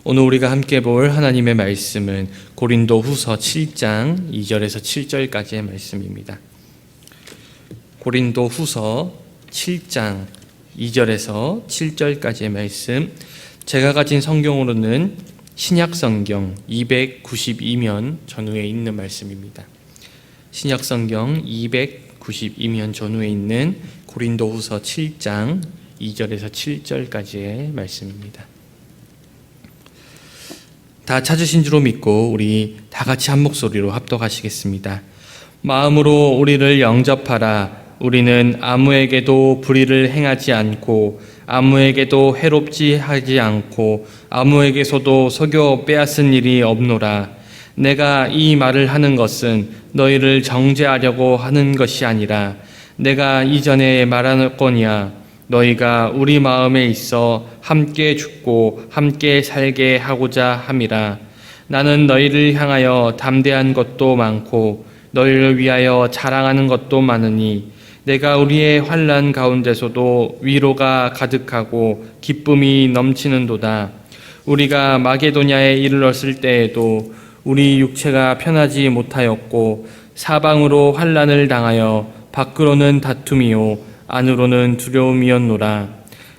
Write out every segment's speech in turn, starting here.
오늘 우리가 함께 볼 하나님의 말씀은 고린도후서 7장 2절에서 7절까지의 말씀입니다. 고린도후서 7장 2절에서 7절까지의 말씀, 제가 가진 성경으로는 신약성경 292면 전후에 있는 말씀입니다. 신약성경 292면 전후에 있는 고린도후서 7장 2절에서 7절까지의 말씀입니다. 다 찾으신 줄로 믿고 우리 다 같이 한 목소리로 합독하시겠습니다. 마음으로 우리를 영접하라. 우리는 아무에게도 불의를 행하지 않고 아무에게도 해롭지 하지 않고 아무에게서도 속여 빼앗은 일이 없노라. 내가 이 말을 하는 것은 너희를 정죄하려고 하는 것이 아니라 내가 이전에 말하였거니와 너희가 우리 마음에 있어 함께 죽고 함께 살게 하고자 함이라. 나는 너희를 향하여 담대한 것도 많고 너희를 위하여 자랑하는 것도 많으니 내가 우리의 환난 가운데서도 위로가 가득하고 기쁨이 넘치는도다. 우리가 마게도냐에 이르렀을 때에도 우리 육체가 편하지 못하였고 사방으로 환난을 당하여 밖으로는 다툼이요 안으로는 두려움이었노라.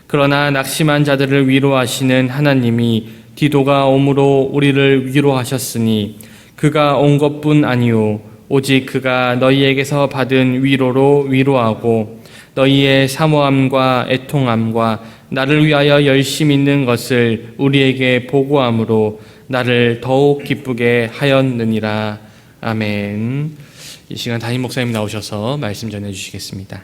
그러나 낙심한 자들을 위로하시는 하나님이 디도가 옴으로 우리를 위로하셨으니 그가 온 것뿐 아니요 오직 그가 너희에게서 받은 위로로 위로하고 너희의 사모함과 애통함과 나를 위하여 열심 있는 것을 우리에게 보고함으로 나를 더욱 기쁘게 하였느니라. 아멘. 이 시간 담임 목사님 나오셔서 말씀 전해주시겠습니다.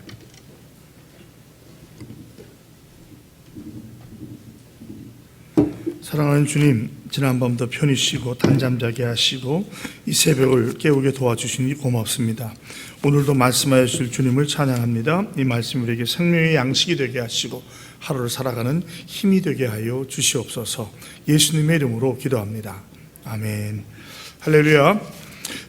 사랑하는 주님, 지난밤도 편히 쉬고 단잠 자게 하시고 이 새벽을 깨우게 도와주시니 고맙습니다. 오늘도 말씀하여 주실 주님을 찬양합니다. 이 말씀이 우리에게 생명의 양식이 되게 하시고 하루를 살아가는 힘이 되게 하여 주시옵소서. 예수님의 이름으로 기도합니다. 아멘. 할렐루야.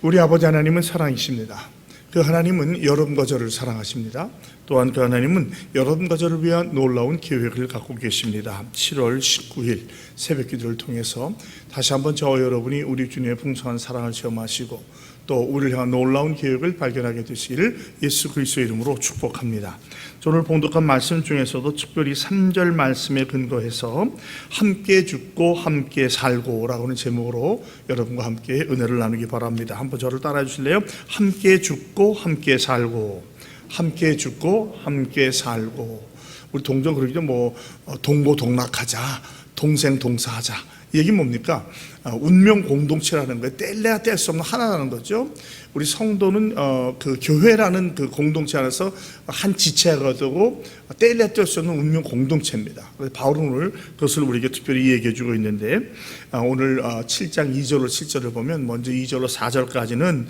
우리 아버지 하나님은 사랑이십니다. 그 하나님은 여러분과 저를 사랑하십니다. 또한 그 하나님은 여러분과 저를 위한 놀라운 계획을 갖고 계십니다. 7월 19일 새벽 기도를 통해서 다시 한번 저와 여러분이 우리 주님의 풍성한 사랑을 체험하시고 또 우리를 향한 놀라운 계획을 발견하게 되시기를 예수 그리스도의 이름으로 축복합니다. 오늘 봉독한 말씀 중에서도 특별히 3절 말씀에 근거해서 함께 죽고 함께 살고 라고 하는 제목으로 여러분과 함께 은혜를 나누기 바랍니다. 한번 저를 따라해 주실래요? 함께 죽고 함께 살고, 함께 죽고 함께 살고. 우리 동정 그러기도 동고동락하자, 동생동사하자. 이 얘기 뭡니까? 운명 공동체라는 거예요. 뗄래야 뗄 수 없는 하나라는 거죠. 우리 성도는 그 교회라는 그 공동체 안에서 한 지체가 되고 뗄래야 뗄 수 없는 운명 공동체입니다. 그래서 바울은 오늘 그것을 우리에게 특별히 얘기해 주고 있는데, 오늘 7장 2절로 7절을 보면 먼저 2절로 4절까지는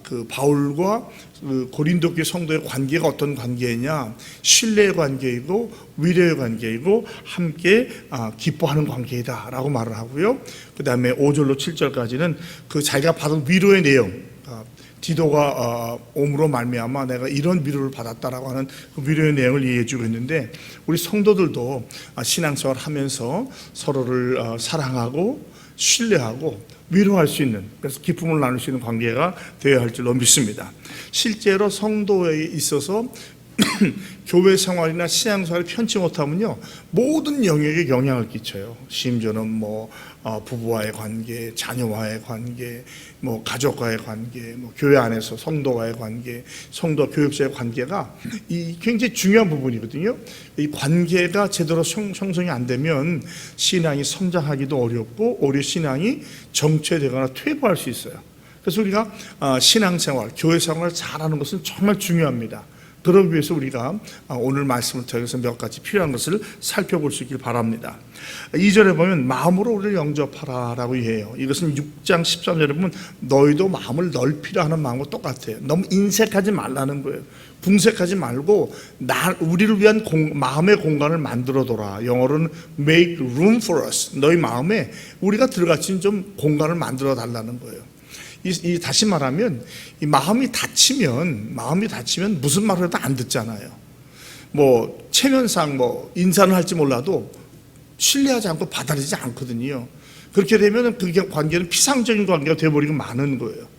그 바울과 그 고린도 교회 성도의 관계가 어떤 관계냐, 신뢰의 관계이고 위로의 관계이고 함께 기뻐하는 관계이다라고 말을 하고요. 그 다음에 5절로 7절까지는 그 자기가 받은 위로의 내용, 디도가 옴으로 말미암아 내가 이런 위로를 받았다라고 하는 그 위로의 내용을 이해해 주고 있는데, 우리 성도들도 신앙생활 하면서 서로를 사랑하고 신뢰하고 위로할 수 있는, 그래서 기쁨을 나눌 수 있는 관계가 되어야 할 줄로 믿습니다. 실제로 성도에 있어서 교회 생활이나 신앙생활을 편치 못하면요, 모든 영역에 영향을 끼쳐요. 심지어는 부부와의 관계, 자녀와의 관계, 가족과의 관계, 교회 안에서 성도와의 관계, 성도 교육자의 관계가 이 굉장히 중요한 부분이거든요. 이 관계가 제대로 형성이 안 되면 신앙이 성장하기도 어렵고 오히려 신앙이 정체되거나 퇴보할 수 있어요. 그래서 우리가 신앙생활, 교회생활을 잘하는 것은 정말 중요합니다. 그러기 위해서 우리가 오늘 말씀을 통해서 몇 가지 필요한 것을 살펴볼 수 있길 바랍니다. 2절에 보면 마음으로 우리를 영접하라 라고 해요. 이것은 6장 13절에 보면 너희도 마음을 넓히라 하는 마음과 똑같아요. 너무 인색하지 말라는 거예요. 궁색하지 말고 우리를 위한 마음의 공간을 만들어둬라. 영어로는 make room for us. 너희 마음에 우리가 들어갈 수 있는 좀 공간을 만들어 달라는 거예요. 다시 말하면 이 마음이 다치면 무슨 말을 해도 안 듣잖아요. 체면상 인사는 할지 몰라도 신뢰하지 않고 받아들이지 않거든요. 그렇게 되면 그 관계는 피상적인 관계가 되어버리고 마는 거예요.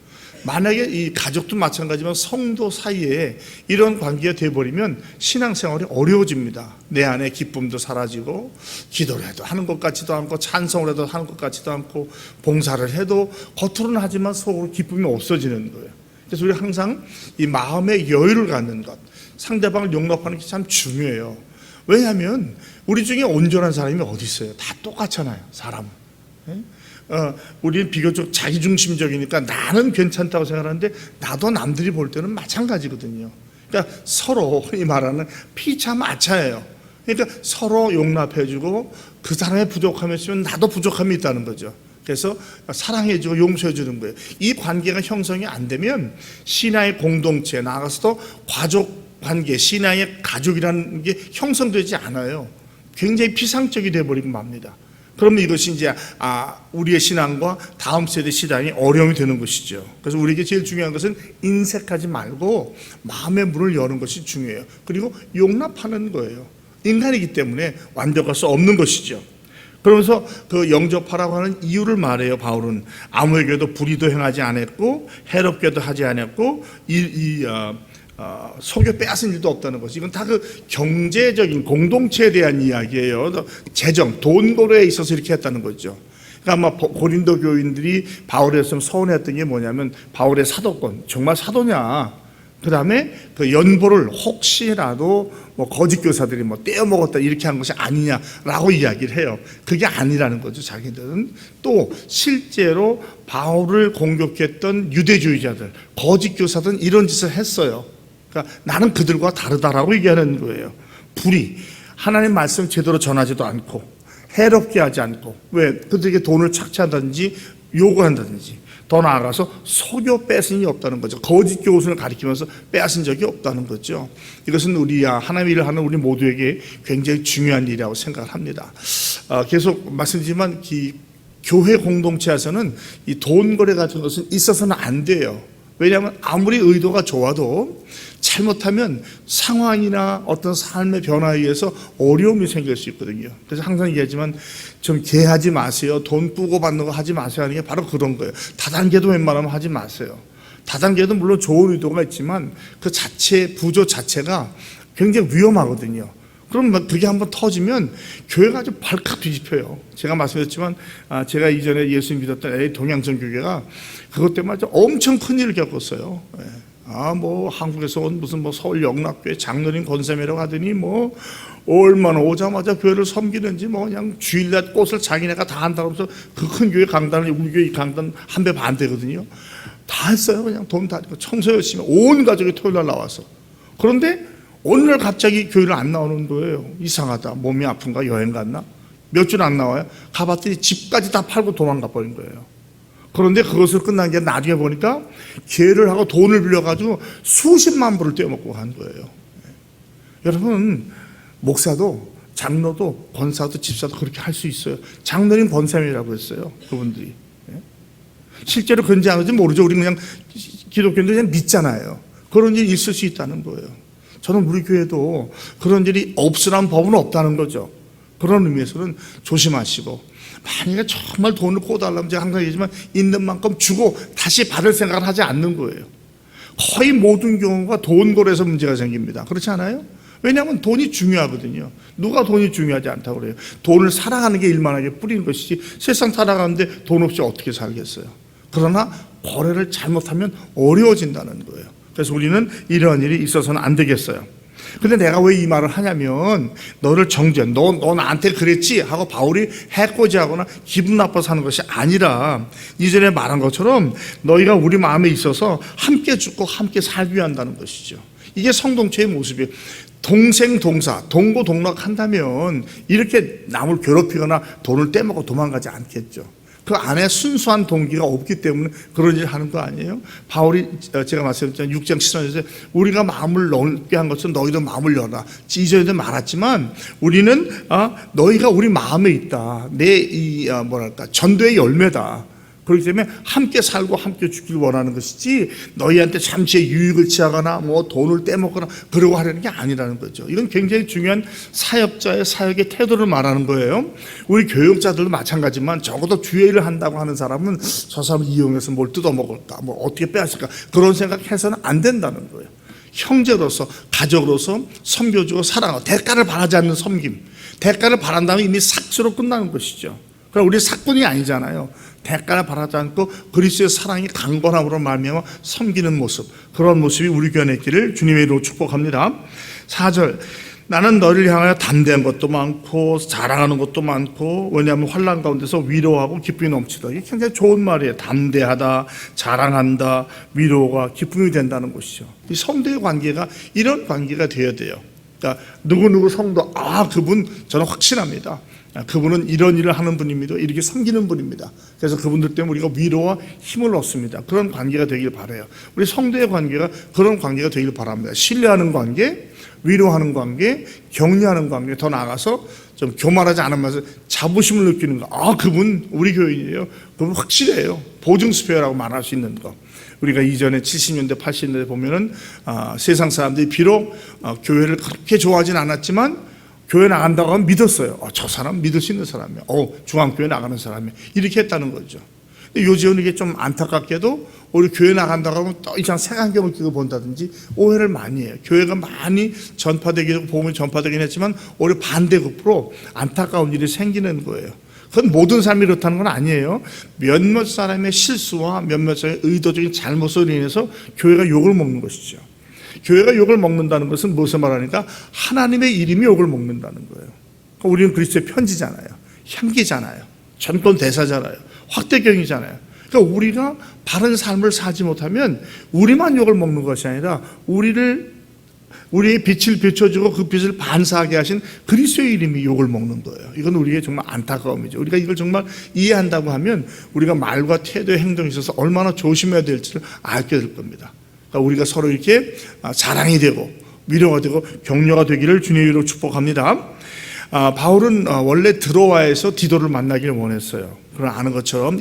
만약에 이 가족도 마찬가지지만 성도 사이에 이런 관계가 되어버리면 신앙생활이 어려워집니다. 내 안에 기쁨도 사라지고 기도를 해도 하는 것 같지도 않고 찬송을 해도 하는 것 같지도 않고 봉사를 해도 겉으로는 하지만 속으로 기쁨이 없어지는 거예요. 그래서 우리 항상 이 마음의 여유를 갖는 것, 상대방을 용납하는 게 참 중요해요. 왜냐하면 우리 중에 온전한 사람이 어디 있어요? 다 똑같잖아요, 사람은. 우리는 비교적 자기중심적이니까 나는 괜찮다고 생각하는데 나도 남들이 볼 때는 마찬가지거든요. 그러니까 서로 흔히 말하는 피차마차예요. 그러니까 서로 용납해주고 그 사람의 부족함이 있으면 나도 부족함이 있다는 거죠. 그래서 사랑해주고 용서해주는 거예요. 이 관계가 형성이 안 되면 신앙의 공동체, 나아가서도 가족 관계, 신앙의 가족이라는 게 형성되지 않아요. 굉장히 피상적이 되어버리고 맙니다. 그러면 이것이 이제 우리의 신앙과 다음 세대 신앙이 어려움이 되는 것이죠. 그래서 우리에게 제일 중요한 것은 인색하지 말고 마음의 문을 여는 것이 중요해요. 그리고 용납하는 거예요. 인간이기 때문에 완벽할 수 없는 것이죠. 그러면서 그 영접하라고 하는 이유를 말해요. 바울은 아무에게도 불의도 행하지 않았고 해롭게도 하지 않았고 속여 빼앗은 일도 없다는 것이, 이건 다 그 경제적인 공동체에 대한 이야기예요. 재정, 돈 거래에 있어서 이렇게 했다는 거죠. 그러니까 아마 고린도 교인들이 바울이었으면 서운했던 게 뭐냐면 바울의 사도권, 정말 사도냐? 그 다음에 그 연보를 혹시라도 뭐 거짓 교사들이 뭐 떼어먹었다 이렇게 한 것이 아니냐라고 이야기를 해요. 그게 아니라는 거죠. 자기들은 또 실제로 바울을 공격했던 유대주의자들, 거짓 교사들은 이런 짓을 했어요. 그러니까 나는 그들과 다르다라고 얘기하는 거예요. 불의, 하나님 말씀 제대로 전하지도 않고 해롭게 하지 않고, 왜 그들에게 돈을 착취한다든지 요구한다든지, 더 나아가서 속여 뺏은 일이 없다는 거죠. 거짓 교훈을 가리키면서 빼앗은 적이 없다는 거죠. 이것은 하나님 일을 하는 우리 모두에게 굉장히 중요한 일이라고 생각을 합니다. 계속 말씀드리지만 교회 공동체에서는 이 돈 거래 같은 것은 있어서는 안 돼요. 왜냐하면 아무리 의도가 좋아도 잘못하면 상황이나 어떤 삶의 변화에 의해서 어려움이 생길 수 있거든요. 그래서 항상 얘기하지만 좀 개하지 마세요. 돈 뿌고 받는 거 하지 마세요 하는 게 바로 그런 거예요. 다단계도 웬만하면 하지 마세요. 다단계도 물론 좋은 의도가 있지만 그 구조 자체가 굉장히 위험하거든요. 그럼 그게 한번 터지면 교회가 아주 발칵 뒤집혀요. 제가 말씀드렸지만 제가 이전에 예수 믿었던 LA 동양전 교회가 그것 때문에 아주 엄청 큰 일을 겪었어요. 뭐 한국에서 온 무슨 뭐 서울 영락교회 장로님 권사님이라고 하더니 뭐 얼마나 오자마자 교회를 섬기는지 뭐 그냥 주일날 꽃을 자기네가 다 한다고 하면서 그 큰 교회 강단을, 우리 교회 강단 한 배 반 되거든요. 다 했어요. 그냥 돈 다 청소 열심히 온 가족이 토요일날 나와서. 그런데 어느 날 갑자기 교회를 안 나오는 거예요. 이상하다. 몸이 아픈가? 여행 갔나? 몇 주 안 나와요. 가봤더니 집까지 다 팔고 도망가 버린 거예요. 그런데 그것을 끝난 게 나중에 보니까 계를 하고 돈을 빌려가지고 수십만 불을 떼어먹고 간 거예요. 여러분, 목사도 장로도 권사도 집사도 그렇게 할 수 있어요. 장로님 권사님이라고 했어요. 그분들이. 실제로 그런지 안 그런지 모르죠. 우리는 그냥 기독교인들 그냥 믿잖아요. 그런 일이 있을 수 있다는 거예요. 저는 우리 교회도 그런 일이 없으란 법은 없다는 거죠. 그런 의미에서는 조심하시고, 만약에 정말 돈을 꿔달라면 제가 항상 얘기하지만 있는 만큼 주고 다시 받을 생각을 하지 않는 거예요. 거의 모든 경우가 돈 거래에서 문제가 생깁니다. 그렇지 않아요? 왜냐하면 돈이 중요하거든요. 누가 돈이 중요하지 않다고 그래요? 돈을 사랑하는 게 일만하게 뿌리는 것이지 세상 살아가는데 돈 없이 어떻게 살겠어요? 그러나 거래를 잘못하면 어려워진다는 거예요. 그래서 우리는 이러한 일이 있어서는 안 되겠어요. 근데 내가 왜 이 말을 하냐면, 너를 정죄, 너 나한테 그랬지 하고 바울이 해코지하거나 기분 나빠서 하는 것이 아니라, 이전에 말한 것처럼 너희가 우리 마음에 있어서 함께 죽고 함께 살기 위한다는 것이죠. 이게 성동체의 모습이에요. 동생 동사, 동고동락 한다면 이렇게 남을 괴롭히거나 돈을 떼먹고 도망가지 않겠죠. 그 안에 순수한 동기가 없기 때문에 그런 일을 하는 거 아니에요? 바울이 제가 말씀드렸잖아요. 6장 7절에서 우리가 마음을 넓게 한 것은 너희도 마음을 열어라. 이전에도 말했지만 우리는 너희가 우리 마음에 있다. 내 전도의 열매다. 그렇기 때문에 함께 살고 함께 죽기를 원하는 것이지 너희한테 잠시의 유익을 취하거나 뭐 돈을 떼먹거나 그러고 하려는 게 아니라는 거죠. 이건 굉장히 중요한 사역자의 사역의 태도를 말하는 거예요. 우리 교육자들도 마찬가지지만 적어도 주의 일을 한다고 하는 사람은 저 사람을 이용해서 뭘 뜯어먹을까 뭐 어떻게 빼앗을까 그런 생각해서는 안 된다는 거예요. 형제로서 가족으로서 섬겨주고 사랑하고 대가를 바라지 않는 섬김, 대가를 바란다면 이미 삭수로 끝나는 것이죠. 그럼 우리 사꾼이 아니잖아요. 대가를 바라지 않고 그리스도의 사랑이 강건함으로 말미암아 섬기는 모습, 그런 모습이 우리 교회 있기를 주님의 이름으로 축복합니다. 4절, 나는 너를 향하여 담대한 것도 많고 자랑하는 것도 많고, 왜냐하면 환난 가운데서 위로하고 기쁨이 넘치다. 이게 굉장히 좋은 말이에요. 담대하다, 자랑한다, 위로가 기쁨이 된다는 것이죠. 이 성도의 관계가 이런 관계가 되어야 돼요. 그러니까 누구 성도, 그분 저는 확신합니다. 그분은 이런 일을 하는 분입니다. 이렇게 섬기는 분입니다. 그래서 그분들 때문에 우리가 위로와 힘을 얻습니다. 그런 관계가 되길 바라요. 우리 성도의 관계가 그런 관계가 되길 바랍니다. 신뢰하는 관계, 위로하는 관계, 격려하는 관계, 더 나아가서 좀 교만하지 않으면서 자부심을 느끼는 거. 그분 우리 교인이에요. 그분 확실해요. 보증수표라고 말할 수 있는 거. 우리가 이전에 70년대, 80년대 보면은 세상 사람들이 비록 교회를 그렇게 좋아하진 않았지만 교회 나간다고 하면 믿었어요. 저 사람 믿을 수 있는 사람이야. 중앙교회 나가는 사람이야. 이렇게 했다는 거죠. 근데 요즘은 이게 좀 안타깝게도 우리 교회 나간다고 하면 더 이상 색안경을 끼고 본다든지 오해를 많이 해요. 교회가 많이 전파되기도 하고 복음이 전파되긴 했지만 오히려 반대급으로 안타까운 일이 생기는 거예요. 그건 모든 사람이 그렇다는 건 아니에요. 몇몇 사람의 실수와 몇몇 사람의 의도적인 잘못으로 인해서 교회가 욕을 먹는 것이죠. 교회가 욕을 먹는다는 것은 무엇을 말하니까 하나님의 이름이 욕을 먹는다는 거예요. 우리는 그리스도의 편지잖아요. 향기잖아요. 전권 대사잖아요. 확대경이잖아요. 그러니까 우리가 바른 삶을 살지 못하면 우리만 욕을 먹는 것이 아니라 우리의 빛을 비춰주고 그 빛을 반사하게 하신 그리스도의 이름이 욕을 먹는 거예요. 이건 우리의 정말 안타까움이죠. 우리가 이걸 정말 이해한다고 하면 우리가 말과 태도의 행동에 있어서 얼마나 조심해야 될지를 알게 될 겁니다. 우리가 서로 이렇게 자랑이 되고 위로가 되고 격려가 되기를 주님의 이름으로 축복합니다. 바울은 원래 드로아에서 디도를 만나기를 원했어요. 그러나 아는 것처럼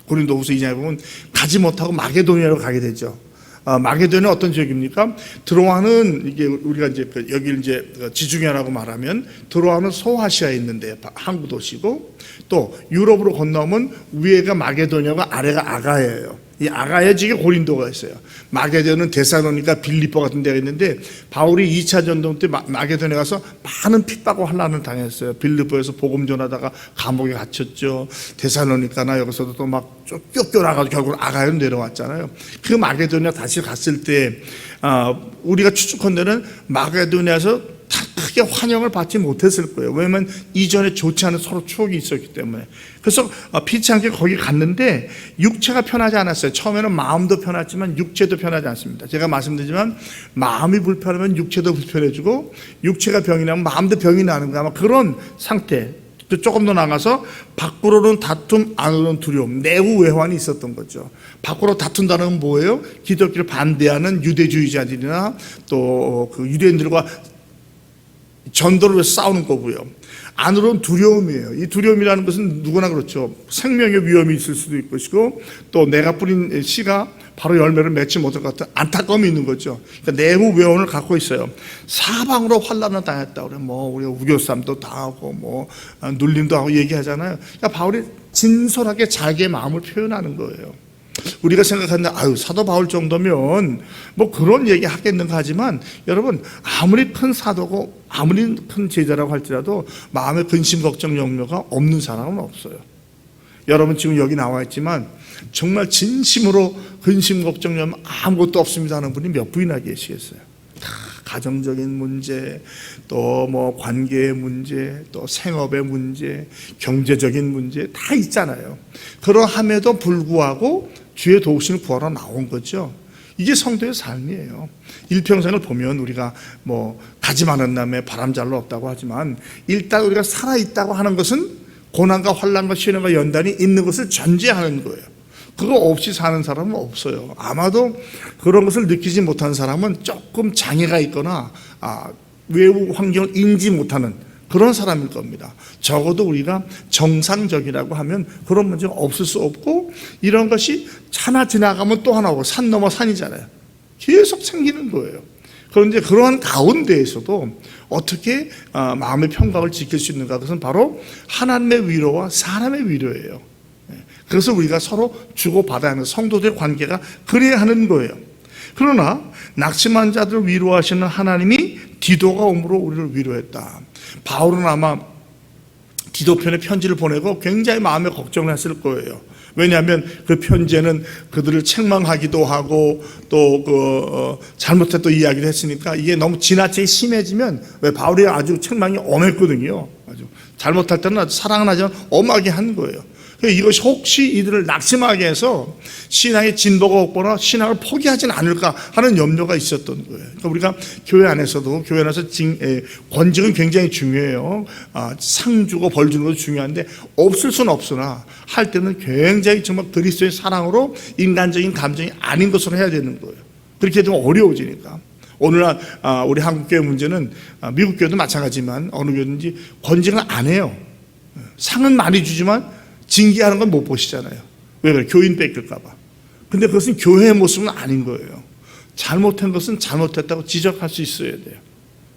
고린도후서 2장에 보면 가지 못하고 마게도니아로 가게 되죠. 마게도니아는 어떤 지역입니까? 드로아는 이게 우리가 이제 여기 이제 지중해라고 말하면 드로아는 소아시아에 있는데 항구 도시고, 또 유럽으로 건너면 위에가 마게도니아가 아래가 아가야예요. 이 아가야 지역에 고린도가 있어요. 마게도는 데살로니가, 빌립보 같은 데가 있는데 바울이 2차 전쟁 때 마게도에 가서 많은 핍박과 환난을 당했어요. 빌립보에서 복음 전하다가 감옥에 갇혔죠. 데살로니가나 여기서도 또 막 쫓겨나가지고 결국 아가야로 내려왔잖아요. 그 마게도냐 다시 갔을 때 우리가 추측컨대는 마게도냐에서 크게 환영을 받지 못했을 거예요. 왜냐하면 이전에 좋지 않은 서로 추억이 있었기 때문에. 그래서 피치 않게 거기 갔는데 육체가 편하지 않았어요. 처음에는 마음도 편했지만 육체도 편하지 않습니다. 제가 말씀드리지만 마음이 불편하면 육체도 불편해지고 육체가 병이 나면 마음도 병이 나는 거야. 아마 그런 상태. 조금 더 나가서 밖으로는 다툼, 안으로는 두려움, 내후 외환이 있었던 거죠. 밖으로 다툰다는 건 뭐예요? 기독교를 반대하는 유대주의자들이나 또 그 유대인들과 전도를 위해서 싸우는 거고요. 안으로는 두려움이에요. 이 두려움이라는 것은 누구나 그렇죠. 생명의 위험이 있을 수도 있을 것이고, 또 내가 뿌린 씨가 바로 열매를 맺지 못할 것 같은 안타까움이 있는 거죠. 그러니까 내후 외원을 갖고 있어요. 사방으로 환난을 당했다. 우리가 우겨쌈도 당하고 눌림도 하고 얘기하잖아요. 그러니까 바울이 진솔하게 자기의 마음을 표현하는 거예요. 우리가 생각하는데 사도 바울 정도면 그런 얘기 하겠는가 하지만, 여러분 아무리 큰 사도고 아무리 큰 제자라고 할지라도 마음에 근심 걱정 염려가 없는 사람은 없어요. 여러분 지금 여기 나와 있지만 정말 진심으로 근심 걱정 염려 아무것도 없습니다 하는 분이 몇 분이나 계시겠어요? 다 가정적인 문제, 또 관계의 문제, 또 생업의 문제, 경제적인 문제 다 있잖아요. 그러함에도 불구하고 주의 도우심을 구하러 나온 거죠. 이게 성도의 삶이에요. 일평생을 보면 우리가 가지 많은 남에 바람잘로 없다고 하지만, 일단 우리가 살아있다고 하는 것은 고난과 환난과 시련과 연단이 있는 것을 전제하는 거예요. 그거 없이 사는 사람은 없어요. 아마도 그런 것을 느끼지 못하는 사람은 조금 장애가 있거나 외부 환경을 인지 못하는 그런 사람일 겁니다. 적어도 우리가 정상적이라고 하면 그런 문제가 없을 수 없고, 이런 것이 하나 지나가면 또 하나 오고 산 넘어 산이잖아요. 계속 생기는 거예요. 그런데 그러한 가운데에서도 어떻게 마음의 평강을 지킬 수 있는가? 그것은 바로 하나님의 위로와 사람의 위로예요. 그래서 우리가 서로 주고받아야 하는 성도들의 관계가 그래야 하는 거예요. 그러나 낙심한 자들을 위로하시는 하나님이 디도가 옴으로 우리를 위로했다. 바울은 아마 디도편에 편지를 보내고 굉장히 마음에 걱정을 했을 거예요. 왜냐하면 그 편지에는 그들을 책망하기도 하고 또 잘못했던 이야기를 했으니까 이게 너무 지나치게 심해지면, 왜 바울이 아주 책망이 엄했거든요. 아주 잘못할 때는 아주 사랑은 하지만 엄하게 한 거예요. 이것이 혹시 이들을 낙심하게 해서 신앙의 진보가 없거나 신앙을 포기하지는 않을까 하는 염려가 있었던 거예요. 그러니까 우리가 교회 안에서도, 교회 안에서 권직은 굉장히 중요해요. 상 주고 벌 주는 것도 중요한데 없을 수는 없으나 할 때는 굉장히 정말 그리스도의 사랑으로 인간적인 감정이 아닌 것으로 해야 되는 거예요. 그렇게 되면 어려워지니까. 오늘날 우리 한국교회 문제는 미국 교회도 마찬가지지만 어느 교회든지 권직을 안 해요. 상은 많이 주지만 징계하는 건 못 보시잖아요. 왜 그래? 교인 뺏길까 봐. 근데 그것은 교회의 모습은 아닌 거예요. 잘못한 것은 잘못했다고 지적할 수 있어야 돼요.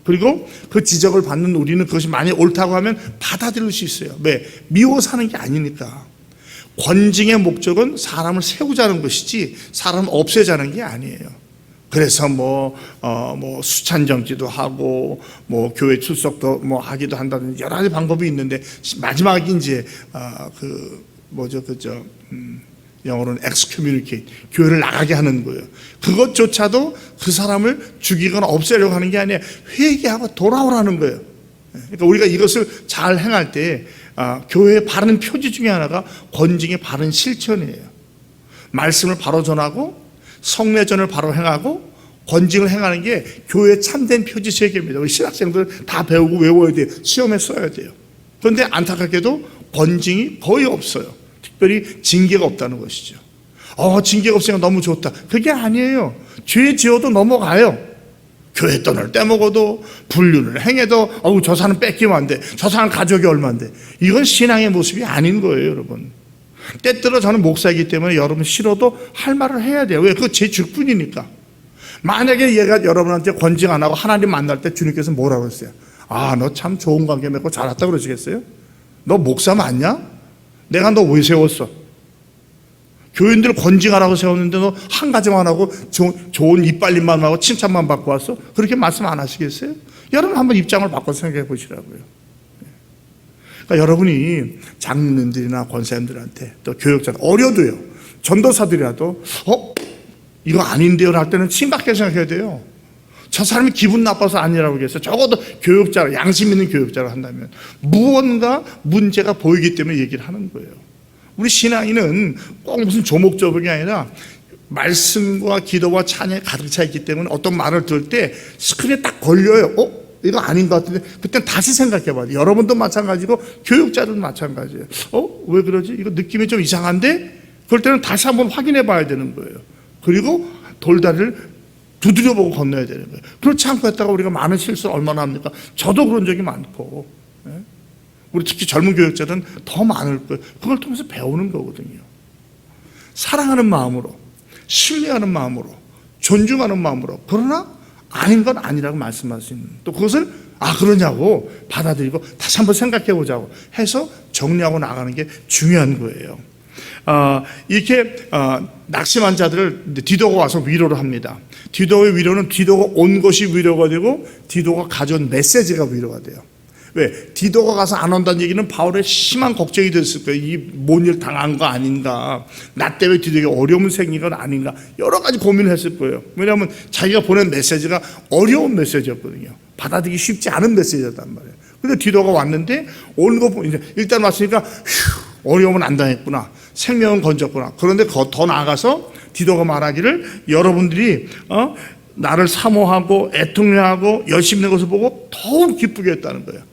그리고 그 지적을 받는 우리는 그것이 만약 옳다고 하면 받아들일 수 있어요. 왜? 미워서 하는 게 아니니까. 권징의 목적은 사람을 세우자는 것이지 사람을 없애자는 게 아니에요. 그래서 수찬정지도 하고 교회 출석도 하기도 한다든지 여러 가지 방법이 있는데, 마지막에 이제 영어로는 excommunicate, 교회를 나가게 하는 거예요. 그것조차도 그 사람을 죽이거나 없애려고 하는 게 아니라 회개하고 돌아오라는 거예요. 그러니까 우리가 이것을 잘 행할 때 교회의 바른 표지 중에 하나가 권징의 바른 실천이에요. 말씀을 바로 전하고 성례전을 바로 행하고 권징을 행하는 게 교회의 참된 표지 세계입니다. 우리 신학생들 다 배우고 외워야 돼요. 시험에 써야 돼요. 그런데 안타깝게도 권징이 거의 없어요. 특별히 징계가 없다는 것이죠. 징계가 없으니까 너무 좋다. 그게 아니에요. 죄 지어도 넘어가요. 교회 돈을 떼먹어도, 불륜을 행해도 저 사람 뺏기면 안 돼, 저 사람 가족이 얼마인데, 이건 신앙의 모습이 아닌 거예요, 여러분. 때때로 저는 목사이기 때문에 여러분 싫어도 할 말을 해야 돼요. 왜? 그거 제 직분이니까. 만약에 얘가 여러분한테 권징 안 하고 하나님 만날 때 주님께서 뭐라고 했어요? 너 참 좋은 관계 맺고 잘 왔다 그러시겠어요? 너 목사 맞냐? 내가 너 왜 세웠어? 교인들 권징하라고 세웠는데 너 한 가지만 하고 좋은 이빨림만 하고 칭찬만 받고 왔어? 그렇게 말씀 안 하시겠어요? 여러분 한번 입장을 바꿔 생각해 보시라고요. 그러니까 여러분이 장로님들이나 권사님들한테 또 교역자들, 어려도요, 전도사들이라도 이거 아닌데요 할 때는 심각하게 생각해야 돼요. 저 사람이 기분 나빠서 아니라고 하겠어요. 적어도 교역자로, 양심 있는 교역자로 한다면 무언가 문제가 보이기 때문에 얘기를 하는 거예요. 우리 신앙인은 꼭 무슨 조목조목이 아니라 말씀과 기도와 찬양에 가득 차 있기 때문에 어떤 말을 들을 때 스크린에 딱 걸려요. 이거 아닌 것 같은데, 그때 다시 생각해 봐요. 여러분도 마찬가지고 교육자들도 마찬가지예요. 왜 그러지? 이거 느낌이 좀 이상한데? 그럴 때는 다시 한번 확인해 봐야 되는 거예요. 그리고 돌다리를 두드려보고 건너야 되는 거예요. 그렇지 않고 했다가 우리가 많은 실수를 얼마나 합니까? 저도 그런 적이 많고, 우리 특히 젊은 교육자들은 더 많을 거예요. 그걸 통해서 배우는 거거든요. 사랑하는 마음으로, 신뢰하는 마음으로, 존중하는 마음으로, 그러나 아닌 건 아니라고 말씀할 수 있는, 또 그것을 그러냐고 받아들이고 다시 한번 생각해 보자고 해서 정리하고 나가는 게 중요한 거예요. 이렇게 낙심한 자들을 디도가 와서 위로를 합니다. 디도의 위로는 디도가 온 것이 위로가 되고 디도가 가져온 메시지가 위로가 돼요. 왜? 디도가 가서 안 온다는 얘기는 바울의 심한 걱정이 됐을 거예요. 이 뭔 일 당한 거 아닌가, 나 때문에 디도에게 어려움이 생긴 건 아닌가, 여러 가지 고민을 했을 거예요. 왜냐하면 자기가 보낸 메시지가 어려운 메시지였거든요. 받아들이기 쉽지 않은 메시지였단 말이에요. 근데 디도가 왔는데 오는 거 보니까 일단 왔으니까 어려움은 안 당했구나, 생명은 건졌구나. 그런데 더 나아가서 디도가 말하기를 여러분들이 나를 사모하고 애통하고 열심히 된 것을 보고 더욱 기쁘게 했다는 거예요.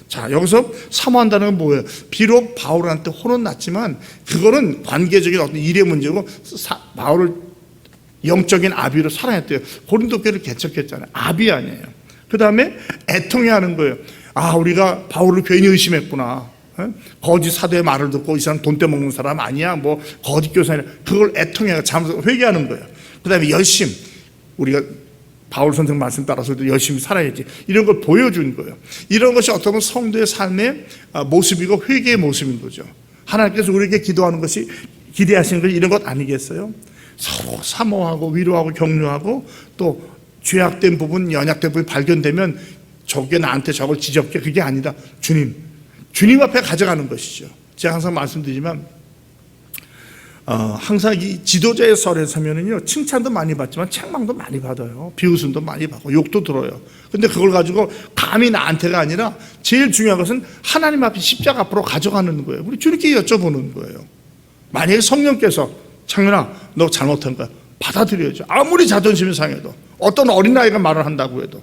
자, 여기서 사모한다는 건 뭐예요? 비록 바울한테 혼은 났지만 그거는 관계적인 어떤 일의 문제고, 바울을 영적인 아비로 사랑했대요. 고린도 교회를 개척했잖아요. 아비 아니에요. 그 다음에 애통해 하는 거예요. 우리가 바울을 괜히 의심했구나. 거짓 사도의 말을 듣고 이 사람 돈 떼먹는 사람 아니야, 뭐 거짓 교사냐, 그걸 애통해 잘못 회개하는 거예요. 그 다음에 열심, 우리가 바울 선생 말씀 따라서도 열심히 살아야지, 이런 걸 보여준 거예요. 이런 것이 어떤 보면 성도의 삶의 모습이고 회개의 모습인 거죠. 하나님께서 우리에게 기도하는 것이, 기대하시는 것이 이런 것 아니겠어요? 서로 사모하고 위로하고 격려하고, 또 죄악된 부분, 연약된 부분이 발견되면 저게 나한테 저걸 지적해, 그게 아니라 주님 앞에 가져가는 것이죠. 제가 항상 말씀드리지만 항상 이 지도자의 설에 서면은요, 칭찬도 많이 받지만 책망도 많이 받아요. 비웃음도 많이 받고 욕도 들어요. 근데 그걸 가지고 감히 나한테가 아니라 제일 중요한 것은 하나님 앞에 십자가 앞으로 가져가는 거예요. 우리 주님께 여쭤보는 거예요. 만약에 성령께서 창현아 너 잘못한 거야, 받아들여야죠. 아무리 자존심이 상해도, 어떤 어린아이가 말을 한다고 해도.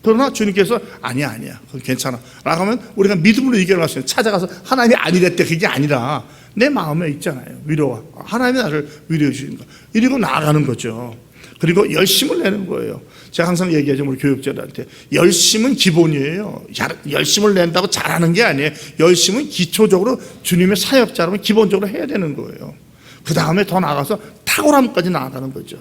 그러나 주님께서 아니야 그건 괜찮아 라고 하면 우리가 믿음으로 이겨낼 수 있어요. 찾아가서 하나님이 아니랬대, 그게 아니라 내 마음에 있잖아요. 위로와 하나님이 나를 위로해 주시는 거, 이러고 나아가는 거죠. 그리고 열심을 내는 거예요. 제가 항상 얘기하죠, 우리 교육자들한테. 열심은 기본이에요. 열심을 낸다고 잘하는 게 아니에요. 열심은 기초적으로 주님의 사역자라면 기본적으로 해야 되는 거예요. 그 다음에 더 나아가서 탁월함까지 나아가는 거죠.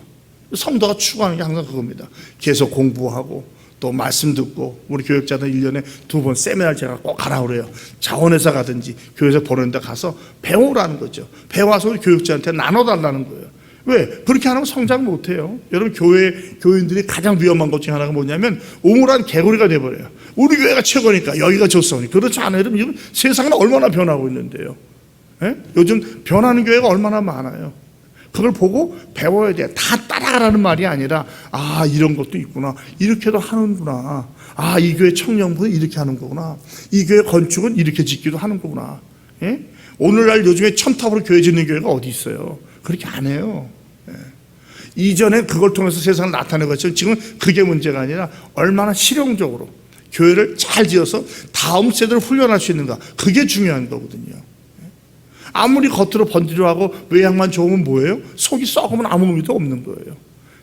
성도가 추구하는 게 항상 그겁니다. 계속 공부하고 또 말씀 듣고, 우리 교육자들 1년에 2번 세미나를 제가 꼭 가라고 그래요. 자원회사 가든지 교회에서 보는 데 가서 배우라는 거죠. 배워서 우리 교육자한테 나눠달라는 거예요. 왜? 그렇게 안 하면 성장 못해요. 여러분, 교인들이 가장 위험한 것 중에 하나가 뭐냐면 우물한 개구리가 돼버려요. 우리 교회가 최고니까, 여기가 좋습니까? 그렇지 않아요. 여러분, 세상은 얼마나 변하고 있는데요. 요즘 변하는 교회가 얼마나 많아요. 그걸 보고 배워야 돼. 다 따라가라는 말이 아니라, 이런 것도 있구나, 이렇게도 하는구나, 이 교회 청년부는 이렇게 하는 거구나, 이 교회 건축은 이렇게 짓기도 하는 거구나. 오늘날 요즘에 첨탑으로 교회 짓는 교회가 어디 있어요? 그렇게 안 해요. 이전에 그걸 통해서 세상을 나타내고 있죠. 지금 그게 문제가 아니라 얼마나 실용적으로 교회를 잘 지어서 다음 세대를 훈련할 수 있는가, 그게 중요한 거거든요. 아무리 겉으로 번지르하고 외양만 좋으면 뭐예요? 속이 썩으면 아무 의미도 없는 거예요.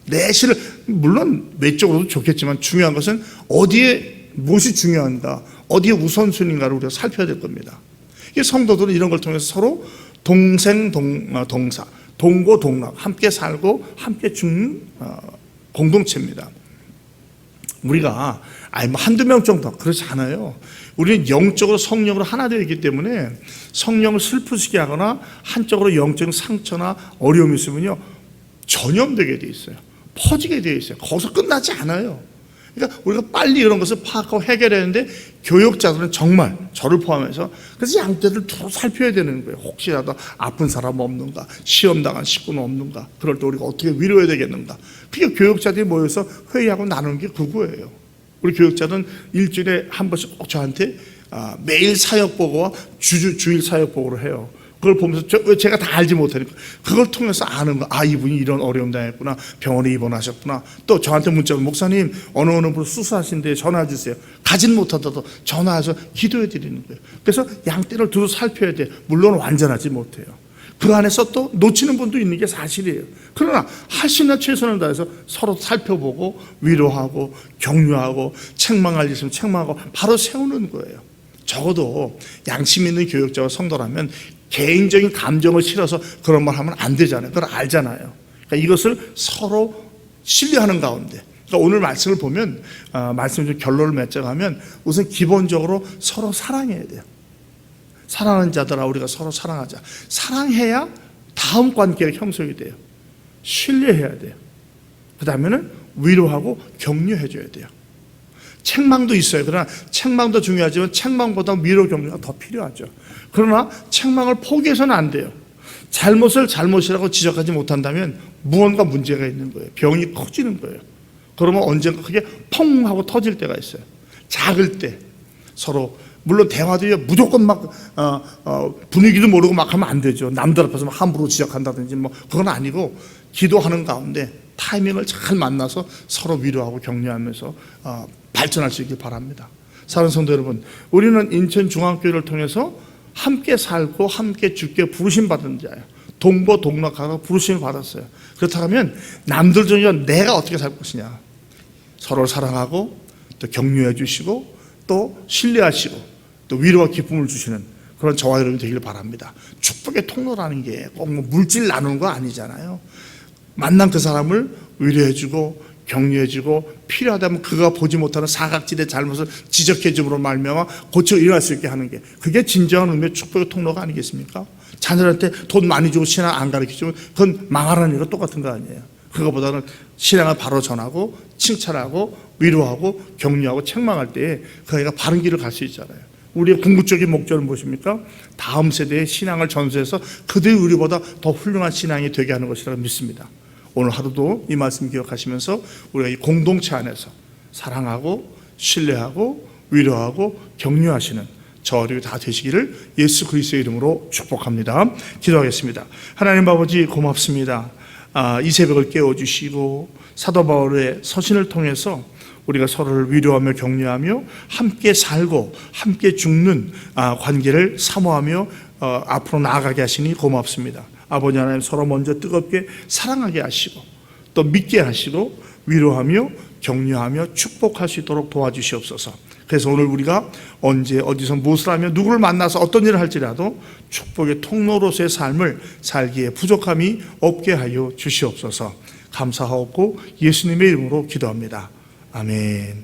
내실을, 물론 외적으로도 좋겠지만 중요한 것은 어디에 무엇이 중요한가, 어디에 우선순위인가를 우리가 살펴야 될 겁니다. 성도들은 이런 걸 통해서 서로 동사, 동고동락, 함께 살고 함께 죽는 공동체입니다. 우리가 한두 명 정도 그렇지 않아요. 우리는 영적으로 성령으로 하나 되어 있기 때문에 성령을 슬프시게 하거나 한쪽으로 영적인 상처나 어려움이 있으면요, 전염되게 돼 있어요. 퍼지게 되어 있어요. 거기서 끝나지 않아요. 그러니까 우리가 빨리 이런 것을 파악하고 해결하는데, 교육자들은 정말 저를 포함해서 그래서 양떼를 두루 살펴야 되는 거예요. 혹시라도 아픈 사람 없는가, 시험당한 식구는 없는가, 그럴 때 우리가 어떻게 위로해야 되겠는가. 그게 교육자들이 모여서 회의하고 나누는 게 그거예요. 우리 교육자는 일주일에 한 번씩 꼭 저한테 매일 사역보고와 주일 사역보고를 해요. 그걸 보면서 제가 다 알지 못하니까 그걸 통해서 아는 거, 이분이 이런 어려움 당했구나, 병원에 입원하셨구나. 또 저한테 문자로, 목사님 어느 분 수술하신데 전화 주세요. 가진 못하더라도 전화해서 기도해 드리는 거예요. 그래서 양떼를 두루 살펴야 돼요. 물론 완전하지 못해요. 그 안에서 또 놓치는 분도 있는 게 사실이에요. 그러나 할 수 있는 최선을 다해서 서로 살펴보고 위로하고 격려하고, 책망할 일 있으면 책망하고 바로 세우는 거예요. 적어도 양심 있는 교육자와 성도라면 개인적인 감정을 실어서 그런 말 하면 안 되잖아요. 그걸 알잖아요. 그러니까 이것을 서로 신뢰하는 가운데, 그러니까 오늘 말씀을 보면 말씀 좀 결론을 맺자면, 우선 기본적으로 서로 사랑해야 돼요. 사랑하는 자들아 우리가 서로 사랑하자. 사랑해야 다음 관계가 형성이 돼요. 신뢰해야 돼요. 그 다음에는 위로하고 격려해 줘야 돼요. 책망도 있어요. 그러나 책망도 중요하지만 책망보다 위로 격려가 더 필요하죠. 그러나 책망을 포기해서는 안 돼요. 잘못을 잘못이라고 지적하지 못한다면 무언가 문제가 있는 거예요. 병이 커지는 거예요. 그러면 언젠가 그게 펑 하고 터질 때가 있어요. 작을 때 서로, 물론 대화도 무조건 막 분위기도 모르고 막 하면 안 되죠. 남들 앞에서 막 함부로 지적한다든지 그건 아니고, 기도하는 가운데 타이밍을 잘 만나서 서로 위로하고 격려하면서 발전할 수 있길 바랍니다. 사랑하는 성도 여러분, 우리는 인천중앙교회를 통해서 함께 살고 함께 주께 부르심 받은 자예요. 동고동락하고 부르심을 받았어요. 그렇다면 남들 중에 내가 어떻게 살 것이냐, 서로를 사랑하고 또 격려해 주시고 또 신뢰하시고 또 위로와 기쁨을 주시는 그런 저와 여러분이 되기를 바랍니다. 축복의 통로라는 게 꼭 뭐 물질 나누는 거 아니잖아요. 만난 그 사람을 위로해주고 격려해주고 필요하다면 그가 보지 못하는 사각지대 잘못을 지적해줌으로 말미암아 고쳐 일어날 수 있게 하는 게 그게 진정한 의미의 축복의 통로가 아니겠습니까? 자녀한테 돈 많이 주고 신앙 안 가르쳐주면 그건 망하라는 일과 똑같은 거 아니에요. 그거보다는 신앙을 바로 전하고 칭찬하고 위로하고 격려하고 책망할 때에 그 아이가 바른 길을 갈 수 있잖아요. 우리의 궁극적인 목적은 무엇입니까? 다음 세대의 신앙을 전수해서 그들의 우리보다 더 훌륭한 신앙이 되게 하는 것이라고 믿습니다. 오늘 하루도 이 말씀 기억하시면서 우리가 이 공동체 안에서 사랑하고 신뢰하고 위로하고 격려하시는 저와 다 되시기를 예수 그리스도의 이름으로 축복합니다. 기도하겠습니다. 하나님 아버지 고맙습니다. 이 새벽을 깨워주시고 사도 바울의 서신을 통해서 우리가 서로를 위로하며 격려하며 함께 살고 함께 죽는 관계를 사모하며 앞으로 나아가게 하시니 고맙습니다. 아버지 하나님 서로 먼저 뜨겁게 사랑하게 하시고 또 믿게 하시고 위로하며 격려하며 축복할 수 있도록 도와주시옵소서. 그래서 오늘 우리가 언제 어디서 무엇을 하며 누구를 만나서 어떤 일을 할지라도 축복의 통로로서의 삶을 살기에 부족함이 없게 하여 주시옵소서. 감사하옵고 예수님의 이름으로 기도합니다. 아멘.